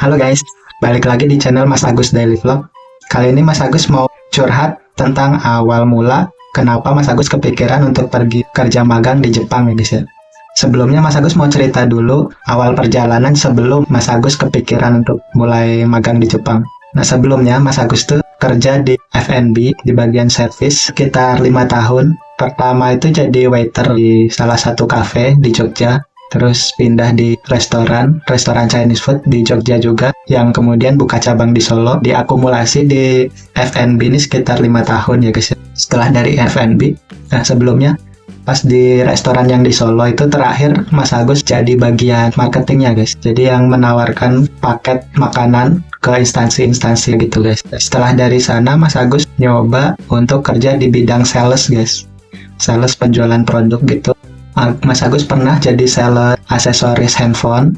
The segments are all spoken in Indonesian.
Halo guys, balik lagi di channel Mas Agus Daily Vlog. Kali ini Mas Agus mau curhat tentang awal mula kenapa Mas Agus kepikiran untuk pergi kerja magang di Jepang ya guys ya. Sebelumnya Mas Agus mau cerita dulu awal perjalanan sebelum Mas Agus kepikiran untuk mulai magang di Jepang. Nah sebelumnya Mas Agus tuh kerja di F&B di bagian service sekitar 5 tahun. Pertama itu jadi waiter di salah satu cafe di Jogja. Terus pindah di restoran Chinese food di Jogja juga, yang kemudian buka cabang di Solo. Diakumulasi di F&B ini sekitar 5 tahun ya guys. Setelah dari F&B, nah sebelumnya pas di restoran yang di Solo itu terakhir Mas Agus jadi bagian marketingnya guys. Jadi yang menawarkan paket makanan ke instansi-instansi gitu guys. Setelah dari sana Mas Agus nyoba untuk kerja di bidang sales guys. Sales penjualan produk gitu. Mas Agus pernah jadi seller aksesoris handphone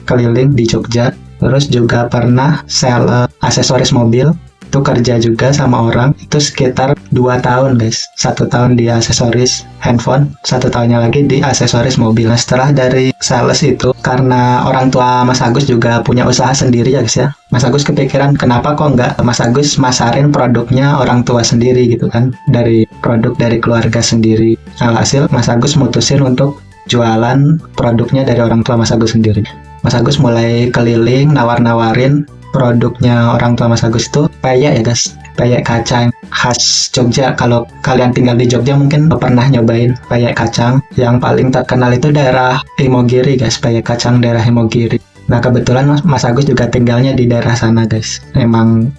keliling di Jogja. Terus juga pernah seller aksesoris mobil. Itu kerja juga sama orang. Itu sekitar 2 tahun guys. 1 tahun di aksesoris handphone, 1 tahunnya lagi di aksesoris mobil. Nah setelah dari sales itu, karena orang tua Mas Agus juga punya usaha sendiri ya guys ya, Mas Agus kepikiran kenapa kok nggak Mas Agus masarin produknya orang tua sendiri gitu kan, dari produk dari keluarga sendiri. Alhasil Mas Agus mutusin untuk jualan produknya dari orang tua Mas Agus sendiri. Mas Agus mulai keliling nawar-nawarin produknya orang tua Mas Agus itu peyek ya guys, peyek kacang khas Jogja. Kalau kalian tinggal di Jogja mungkin pernah nyobain peyek kacang. Yang paling terkenal itu daerah Imogiri guys, peyek kacang daerah Imogiri. Nah kebetulan Mas Agus juga tinggalnya di daerah sana guys. Emang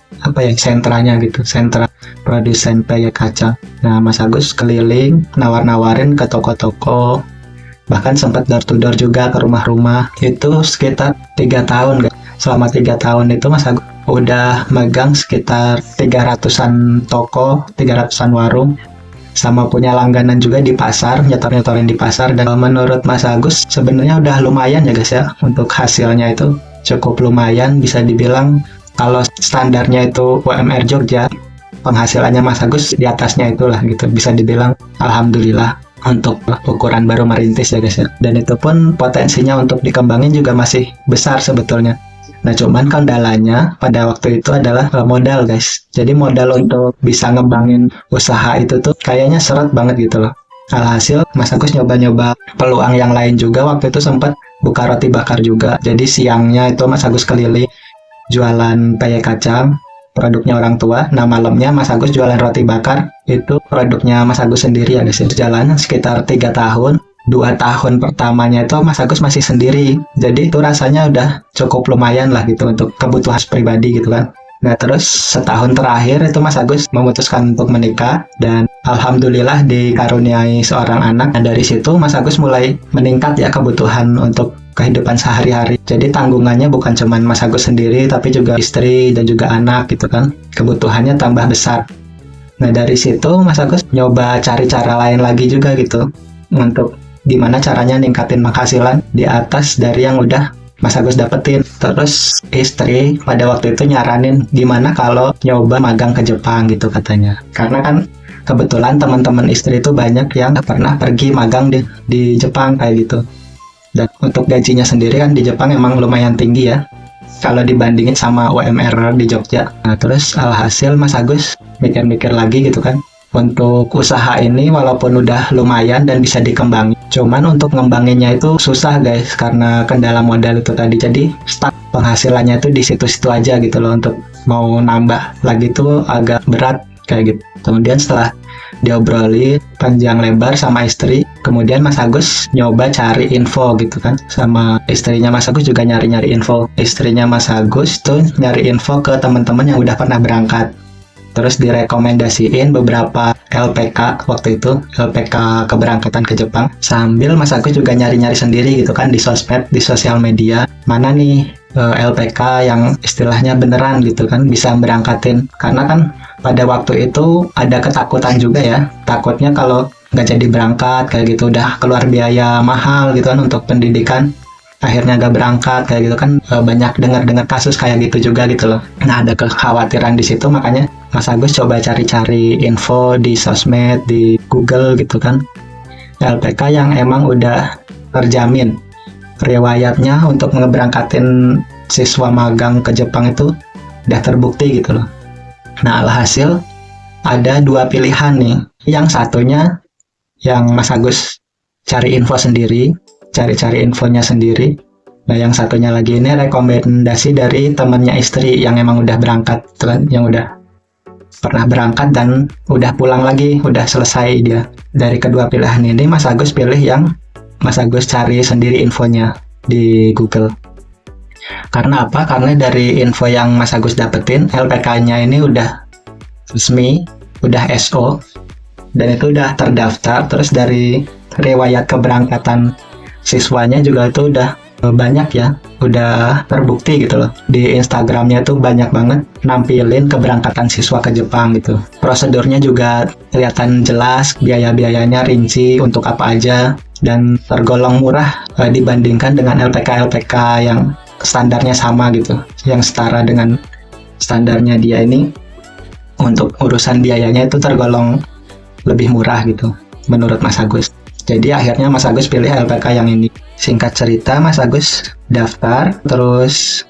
sentranya gitu, sentra produsen peyek kacang. Nah Mas Agus keliling nawar-nawarin ke toko-toko, bahkan sempat door to door juga ke rumah-rumah. Itu sekitar 3 tahun guys. Selama 3 tahun itu Mas Agus udah megang sekitar 300-an toko, 300-an warung, sama punya langganan juga di pasar, nyetor-nyetorin di pasar. Dan menurut Mas Agus sebenarnya udah lumayan ya guys ya, untuk hasilnya itu cukup lumayan. Bisa dibilang kalau standarnya itu UMR Jogja, penghasilannya Mas Agus di atasnya itulah gitu. Bisa dibilang alhamdulillah untuk ukuran baru merintis ya guys ya. Dan itu pun potensinya untuk dikembangin juga masih besar sebetulnya. Nah cuman kendalanya pada waktu itu adalah modal guys. Jadi modal untuk bisa ngembangin usaha itu tuh kayaknya seret banget gitu loh. Alhasil Mas Agus nyoba-nyoba peluang yang lain juga. Waktu itu sempat buka roti bakar juga. Jadi siangnya itu Mas Agus keliling jualan peyek kacang, produknya orang tua. Nah malamnya Mas Agus jualan roti bakar, itu produknya Mas Agus sendiri ya guys. Perjalanan sekitar 3 tahun. 2 tahun pertamanya itu Mas Agus masih sendiri, jadi itu rasanya udah cukup lumayan lah gitu untuk kebutuhan pribadi gitu kan. Nah terus setahun terakhir itu Mas Agus memutuskan untuk menikah, dan alhamdulillah dikaruniai seorang anak. Nah dari situ Mas Agus mulai meningkat ya kebutuhan untuk kehidupan sehari-hari. Jadi tanggungannya bukan cuman Mas Agus sendiri, tapi juga istri dan juga anak gitu kan. Kebutuhannya tambah besar. Nah dari situ Mas Agus nyoba cari cara lain lagi juga gitu, untuk gimana caranya ningkatin penghasilan di atas dari yang udah Mas Agus dapetin. Terus istri pada waktu itu nyaranin gimana kalau nyoba magang ke Jepang gitu katanya. Karena kan kebetulan teman-teman istri itu banyak yang pernah pergi magang di Jepang kayak gitu. Dan untuk gajinya sendiri kan di Jepang emang lumayan tinggi ya, kalau dibandingin sama UMR di Jogja. Nah terus alhasil Mas Agus mikir-mikir lagi gitu kan. Untuk usaha ini walaupun udah lumayan dan bisa dikembangin, cuman untuk ngembanginnya itu susah guys, karena kendala modal itu tadi. Jadi stuck penghasilannya itu di situ-situ aja gitu loh. Untuk mau nambah lagi tuh agak berat kayak gitu. Kemudian setelah diobrolin panjang lebar sama istri, kemudian Mas Agus nyoba cari info gitu kan. Sama istrinya Mas Agus juga nyari-nyari info. Istrinya Mas Agus tuh nyari info ke teman-teman yang udah pernah berangkat. Terus direkomendasiin beberapa LPK waktu itu, LPK keberangkatan ke Jepang. Sambil Mas Agus juga nyari-nyari sendiri gitu kan di sosmed, di sosial media. Mana nih LPK yang istilahnya beneran gitu kan, bisa berangkatin. Karena kan pada waktu itu ada ketakutan juga ya. Takutnya kalau nggak jadi berangkat kayak gitu, udah keluar biaya mahal gitu kan untuk pendidikan, akhirnya gak berangkat kayak gitu kan. Banyak dengar kasus kayak gitu juga gitu loh. Nah ada kekhawatiran di situ, makanya Mas Agus coba cari-cari info di sosmed, di Google gitu kan, LPK yang emang udah terjamin riwayatnya untuk ngeberangkatin siswa magang ke Jepang itu udah terbukti gitu loh. Nah, alhasil ada dua pilihan nih. Yang satunya yang Mas Agus cari info sendiri, cari-cari infonya sendiri. Nah, yang satunya lagi ini rekomendasi dari temannya istri yang emang udah berangkat, yang udah pernah berangkat dan udah pulang lagi, udah selesai dia. Dari kedua pilihan ini, Mas Agus pilih yang Mas Agus cari sendiri infonya di Google. Karena apa? Karena dari info yang Mas Agus dapetin, LPK-nya ini udah resmi, udah SO, dan itu udah terdaftar. Terus dari riwayat keberangkatan siswanya juga itu udah banyak ya, udah terbukti gitu loh. Di Instagramnya tuh banyak banget nampilin keberangkatan siswa ke Jepang gitu. Prosedurnya juga kelihatan jelas, biaya-biayanya rinci untuk apa aja, dan tergolong murah dibandingkan dengan LPK-LPK yang standarnya sama gitu, yang setara dengan standarnya dia ini. Untuk urusan biayanya itu tergolong lebih murah gitu menurut Mas Agus. Jadi akhirnya Mas Agus pilih LPK yang ini. Singkat cerita, Mas Agus daftar, terus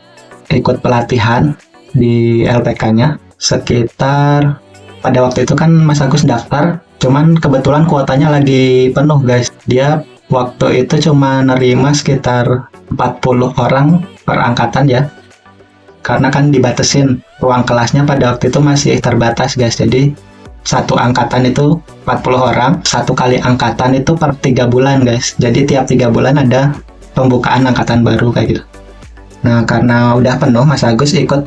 ikut pelatihan di LPK-nya. Sekitar, pada waktu itu kan Mas Agus daftar, cuman kebetulan kuotanya lagi penuh guys. Dia waktu itu cuma nerima sekitar 40 orang per angkatan ya. Karena kan dibatasin, ruang kelasnya pada waktu itu masih terbatas guys. Jadi satu angkatan itu 40 orang, satu kali angkatan itu per 3 bulan guys. Jadi tiap 3 bulan ada pembukaan angkatan baru kayak gitu. Nah, karena udah penuh, Mas Agus ikut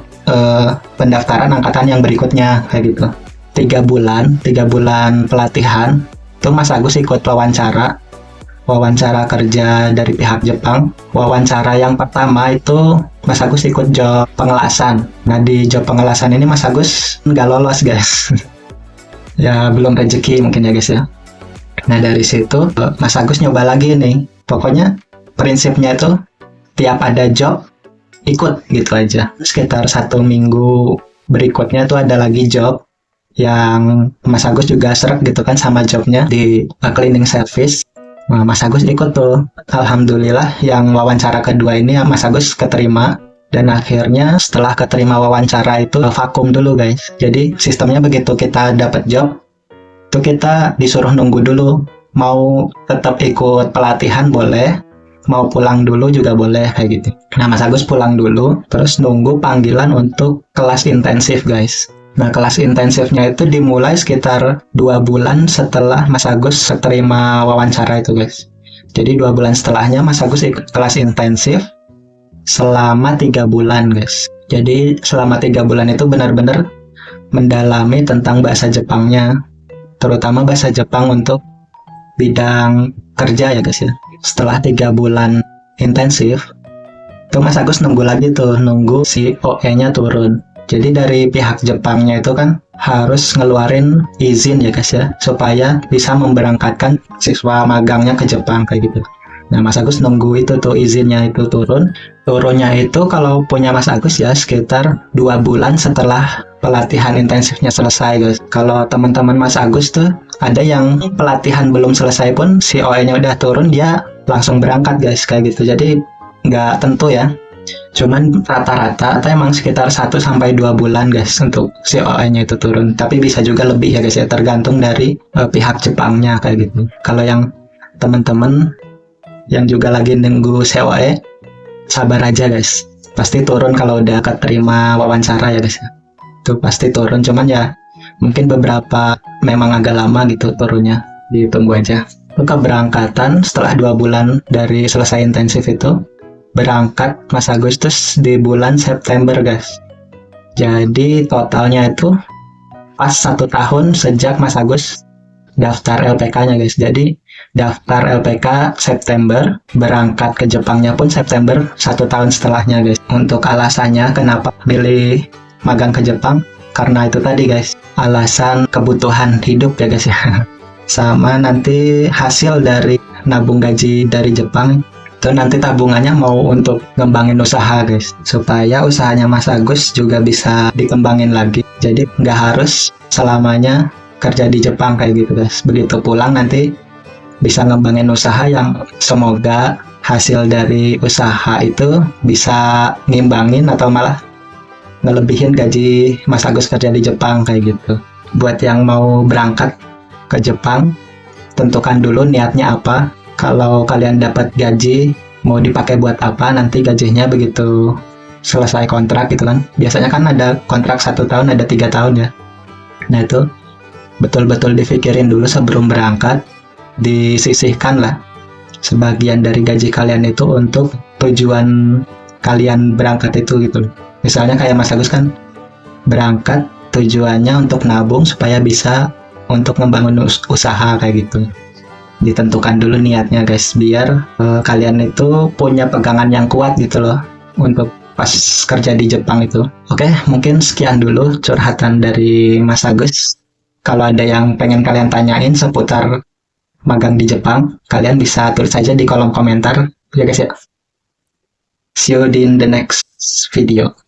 pendaftaran angkatan yang berikutnya kayak gitu. 3 bulan pelatihan itu Mas Agus ikut wawancara kerja dari pihak Jepang. Wawancara yang pertama itu Mas Agus ikut job pengelasan. Nah, di job pengelasan ini Mas Agus nggak lolos guys. Ya belum rezeki mungkin ya guys ya. Nah, dari situ Mas Agus nyoba lagi nih. Pokoknya prinsipnya itu tiap ada job ikut gitu aja. Sekitar 1 minggu berikutnya tuh ada lagi job yang Mas Agus juga seret gitu kan sama jobnya di cleaning service. Nah, Mas Agus ikut tuh. Alhamdulillah yang wawancara kedua ini Mas Agus keterima. Dan akhirnya setelah keterima wawancara itu vakum dulu guys. Jadi sistemnya begitu kita dapat job, itu kita disuruh nunggu dulu. Mau tetap ikut pelatihan boleh, mau pulang dulu juga boleh kayak gitu. Nah, Mas Agus pulang dulu, terus nunggu panggilan untuk kelas intensif guys. Nah, kelas intensifnya itu dimulai sekitar 2 bulan setelah Mas Agus terima wawancara itu guys. Jadi 2 bulan setelahnya Mas Agus ikut kelas intensif selama 3 bulan guys. Jadi selama 3 bulan itu benar-benar mendalami tentang bahasa Jepangnya, terutama bahasa Jepang untuk bidang kerja ya guys ya. Setelah 3 bulan intensif itu Mas Agus nunggu lagi tuh, nunggu si OE-nya turun. Jadi dari pihak Jepangnya itu kan harus ngeluarin izin ya guys ya, supaya bisa memberangkatkan siswa magangnya ke Jepang kayak gitu. Nah, Mas Agus nunggu itu tuh izinnya itu turun. Turunnya itu kalau punya Mas Agus ya sekitar 2 bulan setelah pelatihan intensifnya selesai guys. Kalau teman-teman Mas Agus tuh ada yang pelatihan belum selesai pun si OE-nya udah turun, dia langsung berangkat guys kayak gitu. Jadi nggak tentu ya. Cuman rata-rata atau emang sekitar 1-2 bulan guys untuk si OE-nya itu turun. Tapi bisa juga lebih ya guys ya, tergantung dari pihak Jepangnya kayak gitu. Kalau yang teman-teman yang juga lagi nunggu COE, sabar aja guys, pasti turun kalau udah keterima wawancara ya guys. Itu pasti turun, cuman ya mungkin beberapa memang agak lama gitu turunnya, ditunggu aja. Itu keberangkatan setelah 2 bulan dari selesai intensif itu, berangkat Mas Agustus di bulan September guys. Jadi totalnya itu pas 1 tahun sejak Mas Agus daftar LPK-nya guys. Jadi daftar LPK September, berangkat ke Jepangnya pun September 1 tahun setelahnya guys. Untuk alasannya kenapa pilih magang ke Jepang, karena itu tadi guys, alasan kebutuhan hidup ya guys ya. Sama nanti hasil dari nabung gaji dari Jepang itu nanti tabungannya mau untuk ngembangin usaha guys, supaya usahanya Mas Agus juga bisa dikembangin lagi. Jadi nggak harus selamanya kerja di Jepang kayak gitu guys. Begitu pulang nanti bisa ngembangin usaha yang semoga hasil dari usaha itu bisa ngimbangin atau malah ngelebihin gaji Mas Agus kerja di Jepang kayak gitu. Buat yang mau berangkat ke Jepang, tentukan dulu niatnya apa. Kalau kalian dapat gaji, mau dipakai buat apa nanti gajinya begitu selesai kontrak gitu kan. Biasanya kan ada kontrak 1 tahun, ada 3 tahun ya. Nah itu betul-betul dipikirin dulu sebelum berangkat, disisihkan lah sebagian dari gaji kalian itu untuk tujuan kalian berangkat itu gitu. Misalnya kayak Mas Agus kan berangkat tujuannya untuk nabung supaya bisa untuk membangun usaha kayak gitu. Ditentukan dulu niatnya guys, biar kalian itu punya pegangan yang kuat gitu loh untuk pas kerja di Jepang itu. Oke, mungkin sekian dulu curhatan dari Mas Agus. Kalau ada yang pengen kalian tanyain seputar magang di Jepang, kalian bisa tulis saja di kolom komentar ya guys ya. See you in the next video.